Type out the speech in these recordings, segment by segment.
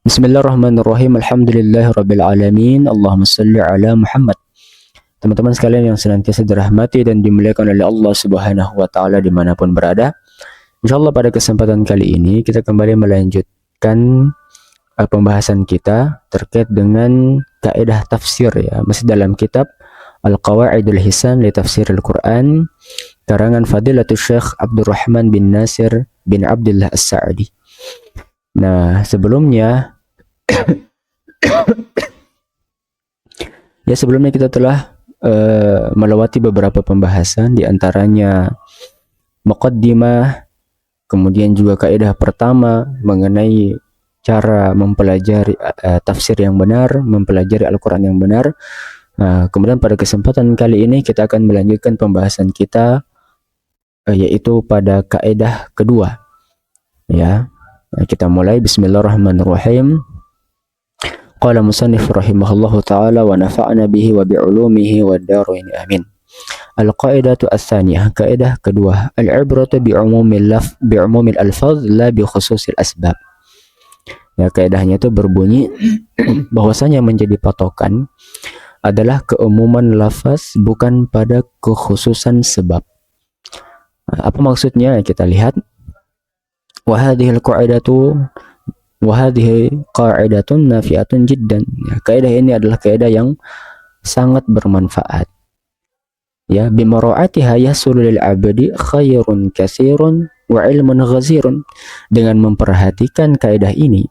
Bismillahirrahmanirrahim. Alhamdulillahirabbil alamin. Allahumma shalli ala Muhammad. Teman-teman sekalian yang senantiasa dirahmati dan dimuliakan oleh Allah Subhanahu wa taala dimanapun berada. Insyaallah pada kesempatan kali ini kita kembali melanjutkan pembahasan kita terkait dengan kaidah tafsir ya, masih dalam kitab Al-Qawaidul Hisan li Tafsiril Quran karangan Fadilatul Syekh Abdurrahman bin Nasir bin Abdullah As-Sa'di. Nah, sebelumnya kita telah melewati beberapa pembahasan, di antaranya muqaddimah, kemudian juga kaidah pertama mengenai cara mempelajari tafsir yang benar, mempelajari Al-Quran yang benar. Nah, kemudian pada kesempatan kali ini kita akan melanjutkan pembahasan kita yaitu pada kaidah kedua ya. Kita mulai. Bismillahirrahmanirrahim. Qala musannif rahimahullahu ta'ala wa nafa'na bihi wa bi'ulumihi wa daruin amin. Al-qaidatu ats-tsaniyah, kaidah kedua, al-ibratu bi'umumil alfaz la bi khususil asbab. Ya, kaidahnya itu berbunyi bahwasanya menjadi patokan adalah keumuman lafaz bukan pada kekhususan sebab. Apa maksudnya? Kita lihat. Wahadhihi qa'idatun nafi'atun jiddan. Ya, kaidah ini adalah kaidah yang sangat bermanfaat. Ya, bimara'atiha yasulu lil 'abdi khairun katsirun wa 'ilmun ghazirun. Dengan memperhatikan kaidah ini,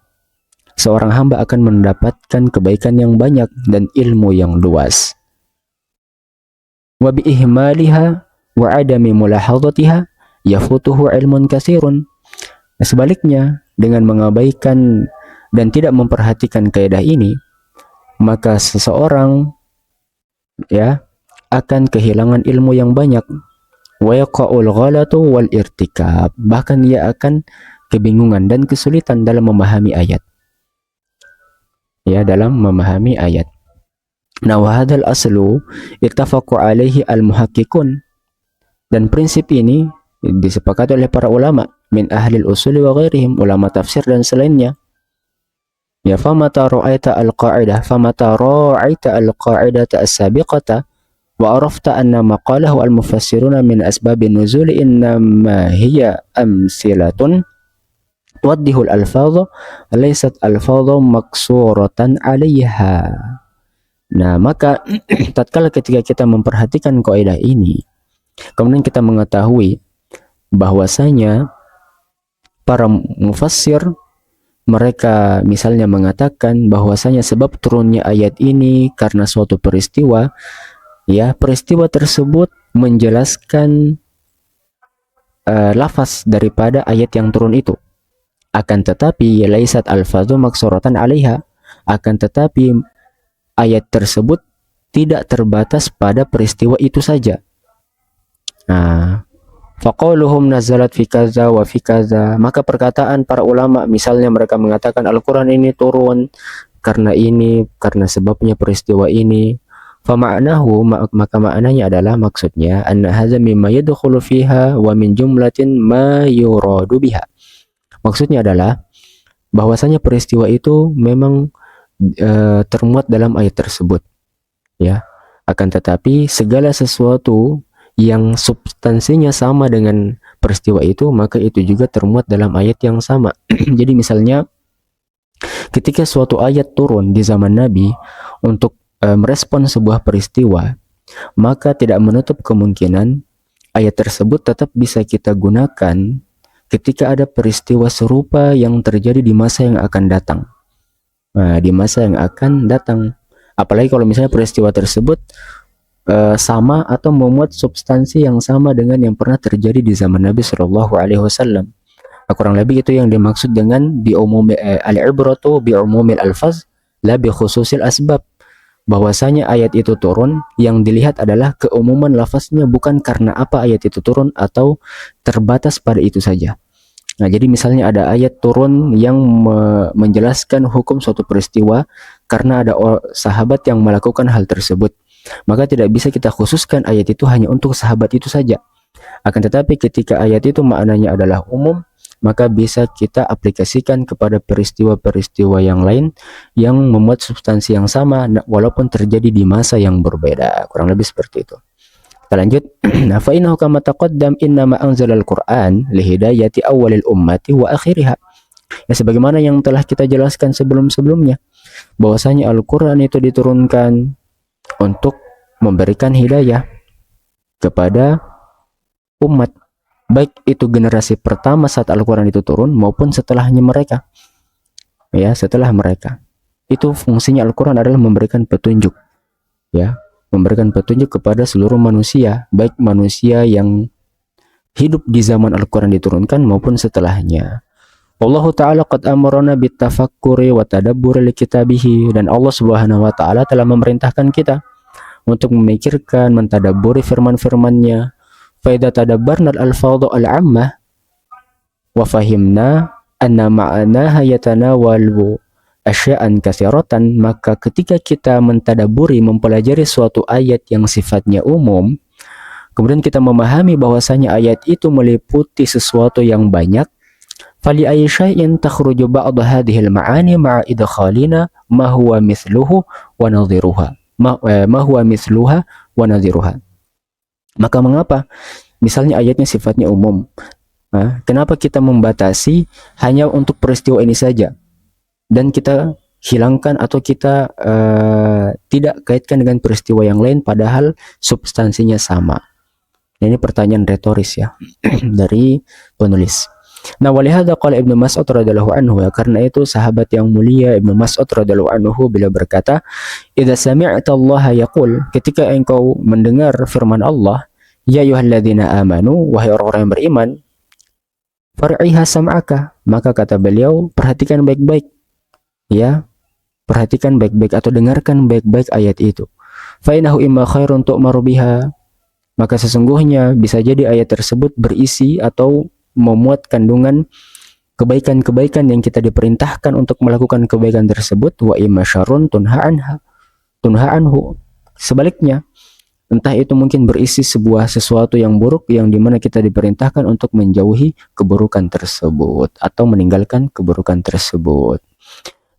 seorang hamba akan mendapatkan kebaikan yang banyak dan ilmu yang luas. Wa bi ihmaliha wa 'adami mulahadhatiha yafutuhu 'ilmun katsirun. Sebaliknya, dengan mengabaikan dan tidak memperhatikan kaidah ini, maka seseorang ya akan kehilangan ilmu yang banyak. Wa yaqa'ul ghalatu wal irtikab. Bahkan ia akan kebingungan dan kesulitan dalam memahami ayat. Ya, dalam memahami ayat. Nah, wa hadzal aslu ittafaqu alaihi al-muhaqqiqun. Dan prinsip ini disepakati oleh para ulama min ahlil usuli wa ghairihim, ulama tafsir dan selainnya. Ya, famata ra'aita al-qa'idata as-sabiqata wa arafta anna maqalahu al-mufassiruna min asbabin nuzul innama hiya amsilatun waddihul alfadha laysat alfadha maksuratan 'alayha. Nah, maka tatkala ketika kita memperhatikan kaidah ini, kemudian kita mengetahui bahwasanya para mufassir mereka misalnya mengatakan bahwasanya sebab turunnya ayat ini karena suatu peristiwa, ya, peristiwa tersebut menjelaskan lafaz daripada ayat yang turun itu. Akan tetapi laisat alfadhu maksuratan 'alaiha, akan tetapi ayat tersebut tidak terbatas pada peristiwa itu saja. Nah, faqauluhum nazalat fi kaza wa fi kaza, maka perkataan para ulama misalnya mereka mengatakan Al-Quran ini turun karena ini, karena sebabnya peristiwa ini. Fama'nahu, maka maknanya adalah, maksudnya, anna hadza mimma yadkhulu fiha wa min jumlatin ma yuradu biha. Maksudnya adalah bahwasanya peristiwa itu memang termuat dalam ayat tersebut ya. Akan tetapi segala sesuatu yang substansinya sama dengan peristiwa itu, maka itu juga termuat dalam ayat yang sama. Jadi misalnya ketika suatu ayat turun di zaman Nabi untuk merespon sebuah peristiwa, maka tidak menutup kemungkinan ayat tersebut tetap bisa kita gunakan ketika ada peristiwa serupa yang terjadi di masa yang akan datang. Nah, di masa yang akan datang, apalagi kalau misalnya peristiwa tersebut sama atau memuat substansi yang sama dengan yang pernah terjadi di zaman Nabi Shallallahu Alaihi Wasallam. Kurang lebih itu yang dimaksud dengan al-ibratu bi'umumil alfaz la bi khususil asbab. Bahwasanya ayat itu turun, yang dilihat adalah keumuman lafaznya, bukan karena apa ayat itu turun atau terbatas pada itu saja. Nah, jadi misalnya ada ayat turun yang menjelaskan hukum suatu peristiwa karena ada sahabat yang melakukan hal tersebut, maka tidak bisa kita khususkan ayat itu hanya untuk sahabat itu saja. Akan tetapi ketika ayat itu maknanya adalah umum, maka bisa kita aplikasikan kepada peristiwa-peristiwa yang lain yang memuat substansi yang sama walaupun terjadi di masa yang berbeda. Kurang lebih seperti itu. Kita lanjut. Nah, fa innahu kama taqaddam innama anzalal Qur'an lihidayati awwalil ummati wa akhiriha. Ya, sebagaimana yang telah kita jelaskan sebelum-sebelumnya, bahwasanya Al-Qur'an itu diturunkan untuk memberikan hidayah kepada umat, baik itu generasi pertama saat Al-Quran itu turun maupun setelahnya mereka. Ya, setelah mereka. Itu fungsinya Al-Quran adalah memberikan petunjuk. Ya, memberikan petunjuk kepada seluruh manusia, baik manusia yang hidup di zaman Al-Quran diturunkan maupun setelahnya. Allah Ta'ala qad amarana bitafakkuri wa tadabburi li kitabihi, dan Allah Subhanahu wa Ta'ala telah memerintahkan kita untuk memikirkan, mentadabburi firman-firman-Nya. Faida tadabbarna al-alfadhu al-ammah wa fahimna anna ma'anaha yatanawalu asya'an katsiratan, maka ketika kita mentadaburi, mempelajari suatu ayat yang sifatnya umum, kemudian kita memahami bahwasanya ayat itu meliputi sesuatu yang banyak, fali ayyi syai'in takhruju ba'd hadhihi al-ma'ani ma'a idkhalina ma huwa mithluhu wa nadhiruha ma huwa mithluha wa nadhiruha. Maka mengapa misalnya ayatnya sifatnya umum, kenapa kita membatasi hanya untuk peristiwa ini saja dan kita hilangkan atau kita tidak kaitkan dengan peristiwa yang lain padahal substansinya sama? Ini pertanyaan retoris ya dari penulis. Nah, walihada qala Ibnu Mas'ud radhiyallahu anhu, ya, karena itu sahabat yang mulia Ibnu Mas'ud radhiyallahu anhu bila berkata, "Idza sami'ta Allah yaqul," ketika engkau mendengar firman Allah, "Ya ayyuhalladzina amanu," wahai orang-orang yang beriman, "far'iha sam'aka," maka kata beliau, perhatikan baik-baik. Ya, perhatikan baik-baik atau dengarkan baik-baik ayat itu. Fa innahu imma khairun tu'maru biha, maka sesungguhnya bisa jadi ayat tersebut berisi atau memuat kandungan kebaikan-kebaikan yang kita diperintahkan untuk melakukan kebaikan tersebut, wa imma syarrun tunha anhu. Sebaliknya, entah itu mungkin berisi sesuatu yang buruk yang dimana kita diperintahkan untuk menjauhi keburukan tersebut atau meninggalkan keburukan tersebut.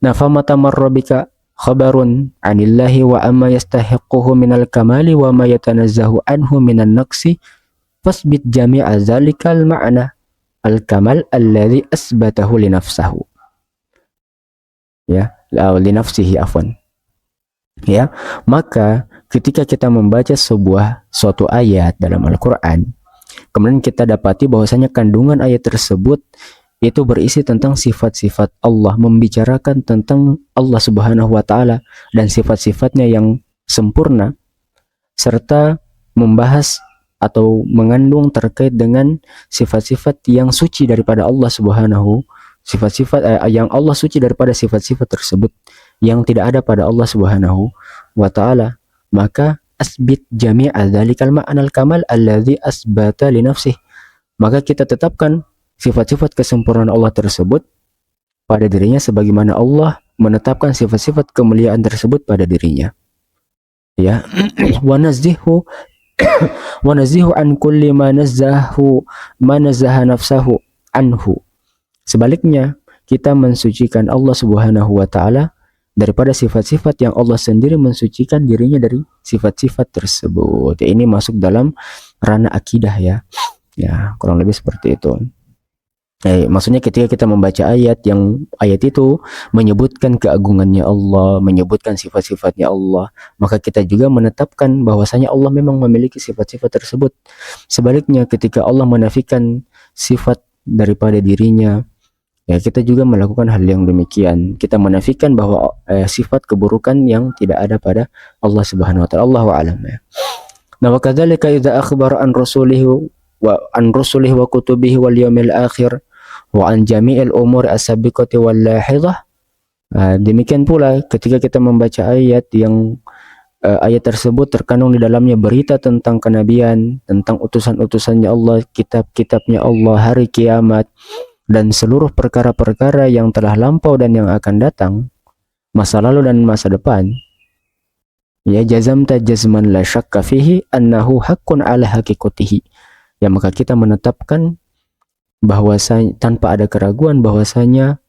Nah, famata marrabika khabarun anillahi wa amma yastahiquhu minal kamali wa ma yatanazzahu anhu minan naqsi fasbit jami'a zalikal ma'na al-kamal alladhi asbatahu li nafsahu. Ya, li nafsihi afwan. Ya, maka ketika kita membaca suatu ayat dalam Al-Quran, kemudian kita dapati bahwasanya kandungan ayat tersebut itu berisi tentang sifat-sifat Allah, membicarakan tentang Allah Subhanahu wa Ta'ala dan sifat-sifatnya yang sempurna, serta membahas atau mengandung terkait dengan sifat-sifat yang suci daripada Allah Subhanahu, sifat-sifat yang Allah suci daripada sifat-sifat tersebut yang tidak ada pada Allah Subhanahu wa Ta'ala, maka asbit jami'a dzalikal ma'nal kamal alladzi asbata li nafsihi, maka kita tetapkan sifat-sifat kesempurnaan Allah tersebut pada dirinya sebagaimana Allah menetapkan sifat-sifat kemuliaan tersebut pada dirinya. Ya, wa nazzihu an kulli ma nazzaha nafsahu anhu. Sebaliknya, kita mensucikan Allah Subhanahu wa Ta'ala daripada sifat-sifat yang Allah sendiri mensucikan dirinya dari sifat-sifat tersebut. Ini masuk dalam ranah akidah ya. Ya, kurang lebih seperti itu. Maksudnya ketika kita membaca ayat itu menyebutkan keagungannya Allah, menyebutkan sifat-sifatnya Allah, maka kita juga menetapkan bahwasanya Allah memang memiliki sifat-sifat tersebut. Sebaliknya ketika Allah menafikan sifat daripada dirinya, ya kita juga melakukan hal yang demikian. Kita menafikan bahwa sifat keburukan yang tidak ada pada Allah Subhanahu wa Ta'ala. Allahu a'lam ya. Nah, wa kadzalika idza akhbara an rusulihi wa kutubihi wal yawmil akhir wa an jami'il umur as-sabiqati wal lahidhah. Demikian pula ketika kita membaca ayat yang ayat tersebut terkandung di dalamnya berita tentang kenabian, tentang utusan-utusannya Allah, kitab-kitabnya Allah, hari kiamat, dan seluruh perkara-perkara yang telah lampau dan yang akan datang, masa lalu dan masa depan. Ya, jazamta jazman la syakka fihi annahu haqqun ala haqiqatihi. Ya, maka kita menetapkan bahwasanya tanpa ada keraguan bahwasanya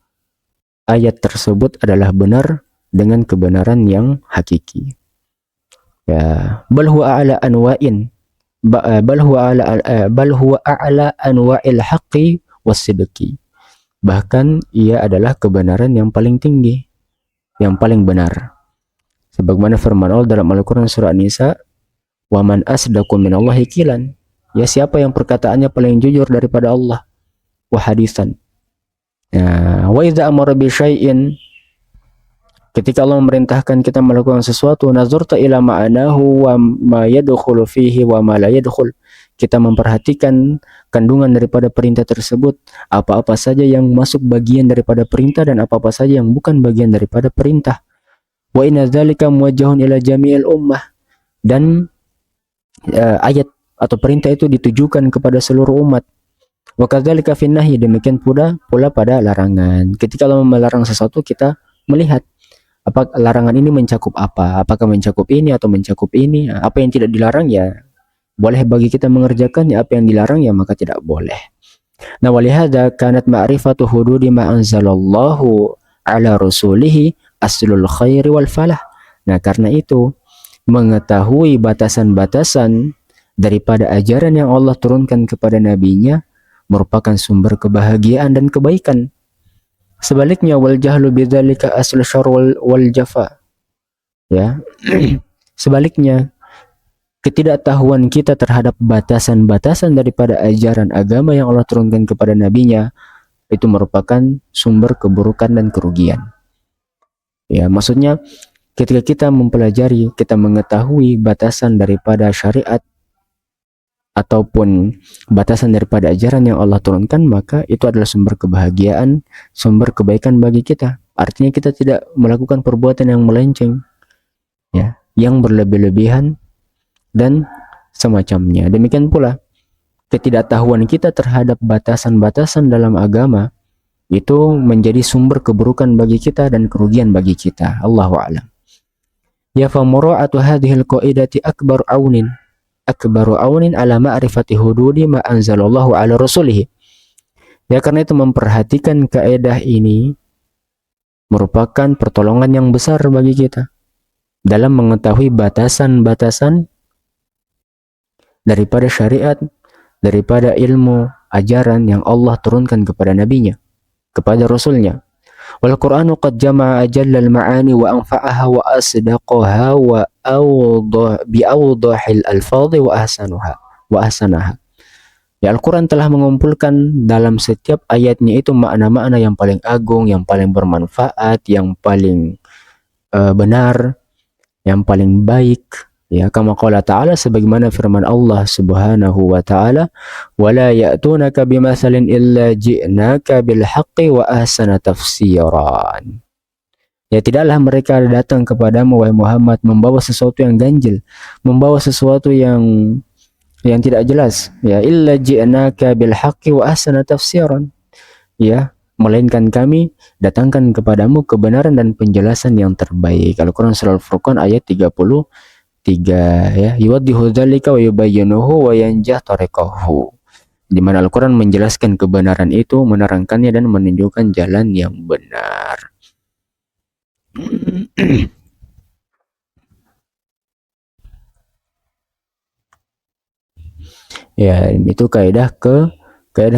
ayat tersebut adalah benar dengan kebenaran yang hakiki. Ya, bal huwa ala anwa'in bal huwa a'la anwa'il haqqi was-sidqi. Bahkan ia adalah kebenaran yang paling tinggi, yang paling benar. Sebagaimana firman Allah dalam Al-Qur'an surah An-Nisa, "Wa man asdaqu minallahi qilan." Ya, siapa yang perkataannya paling jujur daripada Allah? Wa hadisan. Ya, wa idza amara bi syai'in, ketika Allah memerintahkan kita melakukan sesuatu, nazarta ila ma'anahu wa ma yadkhulu fihi wa ma la yadkhul. Kita memperhatikan kandungan daripada perintah tersebut, apa-apa saja yang masuk bagian daripada perintah dan apa-apa saja yang bukan bagian daripada perintah. Wa inna dzalika muwajjahun ila jami'il ummah. Dan ayat atau perintah itu ditujukan kepada seluruh umat. Wa kadzalika fin nahyi, demikian pula pada larangan. Ketika Allah melarang sesuatu, kita melihat apa larangan ini mencakup apa, apakah mencakup ini atau mencakup ini. Apa yang tidak dilarang ya boleh bagi kita mengerjakan, ya apa yang dilarang ya maka tidak boleh. Nah, walihada kanat ma'rifatu hududi ma anzalallahu ala rasulihi aslul khairi wal falah. Nah, karena itu mengetahui batasan-batasan daripada ajaran yang Allah turunkan kepada nabinya merupakan sumber kebahagiaan dan kebaikan. Sebaliknya, wal jahlu bidzalika aslu syarr wal jafa. Ya. Sebaliknya, ketidaktahuan kita terhadap batasan-batasan daripada ajaran agama yang Allah turunkan kepada nabinya itu merupakan sumber keburukan dan kerugian. Ya, maksudnya ketika kita mempelajari, kita mengetahui batasan daripada syariat ataupun batasan daripada ajaran yang Allah turunkan, maka itu adalah sumber kebahagiaan, sumber kebaikan bagi kita. Artinya kita tidak melakukan perbuatan yang melenceng, ya, yang berlebih-lebihan dan semacamnya. Demikian pula ketidaktahuan kita terhadap batasan-batasan dalam agama itu menjadi sumber keburukan bagi kita dan kerugian bagi kita. Allahu a'lam. Ya, fa mura'atu hadhil qaidati akbaru aunin ala ma'rifati hududi ma anzalallahu ala rasulih. Ya, karena itu memperhatikan kaidah ini merupakan pertolongan yang besar bagi kita dalam mengetahui batasan-batasan daripada syariat, daripada ilmu ajaran yang Allah turunkan kepada nabinya, kepada rasulnya. Wal Qur'anu qad jama'a ajallal ma'ani wa anfa'aha wa asdaqaha wa biawdahil alfadhi wa ahsanaha. Ya, Al-Quran telah mengumpulkan dalam setiap ayatnya itu makna-makna yang paling agung, yang paling bermanfaat, yang paling benar, yang paling baik. Ya, kama qala ta'ala, sebagaimana firman Allah Subhanahu wa ta'ala, wala ya'tunaka bimathalin illa ji'naka bil haqqi wa ahsana tafsiran. Ya, tidaklah mereka datang kepadamu wahai Muhammad membawa sesuatu yang ganjil, membawa sesuatu yang tidak jelas, ya, illa ji'naka bil haqqi wa ahsana tafsiran. Ya, melainkan kami datangkan kepadamu kebenaran dan penjelasan yang terbaik. Al-Quran surah Al-Furqan ayat 33, ya, yuwaddihu dzalika wa yubayyinuhu wa yanjah tariqahu. Di mana Al-Quran menjelaskan kebenaran itu, menerangkannya dan menunjukkan jalan yang benar. Ya, itu kaidah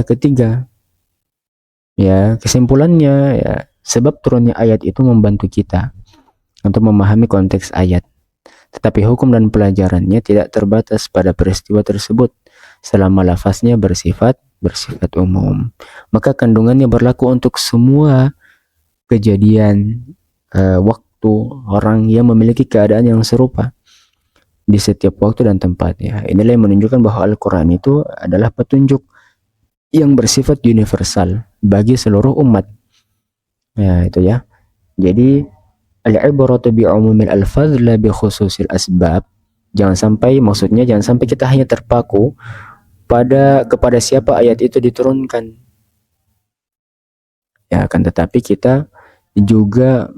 ketiga. Ya, kesimpulannya, ya, sebab turunnya ayat itu membantu kita untuk memahami konteks ayat. Tetapi hukum dan pelajarannya tidak terbatas pada peristiwa tersebut selama lafaznya bersifat umum. Maka kandungannya berlaku untuk semua kejadian, waktu, orang yang memiliki keadaan yang serupa di setiap waktu dan tempat. Ya, inilah yang menunjukkan bahwa Al-Quran itu adalah petunjuk yang bersifat universal bagi seluruh umat. Ya, itu ya. Jadi al-ibratu bi umumil alfaz la bi khususil asbab. Jangan sampai kita hanya terpaku kepada siapa ayat itu diturunkan. Ya, akan tetapi kita juga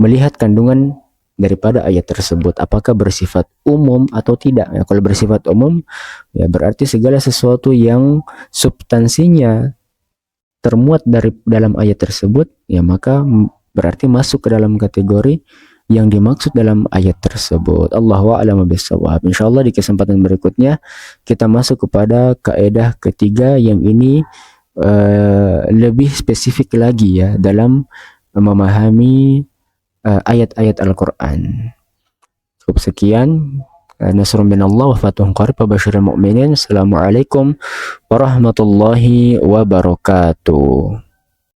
melihat kandungan daripada ayat tersebut, apakah bersifat umum atau tidak. Ya, kalau bersifat umum, ya berarti segala sesuatu yang substansinya termuat dalam ayat tersebut, ya maka berarti masuk ke dalam kategori yang dimaksud dalam ayat tersebut. Allahu a'lam bishawab. Insyaallah di kesempatan berikutnya kita masuk kepada kaidah ketiga yang ini lebih spesifik lagi ya dalam memahami ayat-ayat Al-Quran. Cukup sekian. Nasrun minallah wa fatuhun qarib wa basyiril mu'minin. Assalamualaikum warahmatullahi wabarakatuh.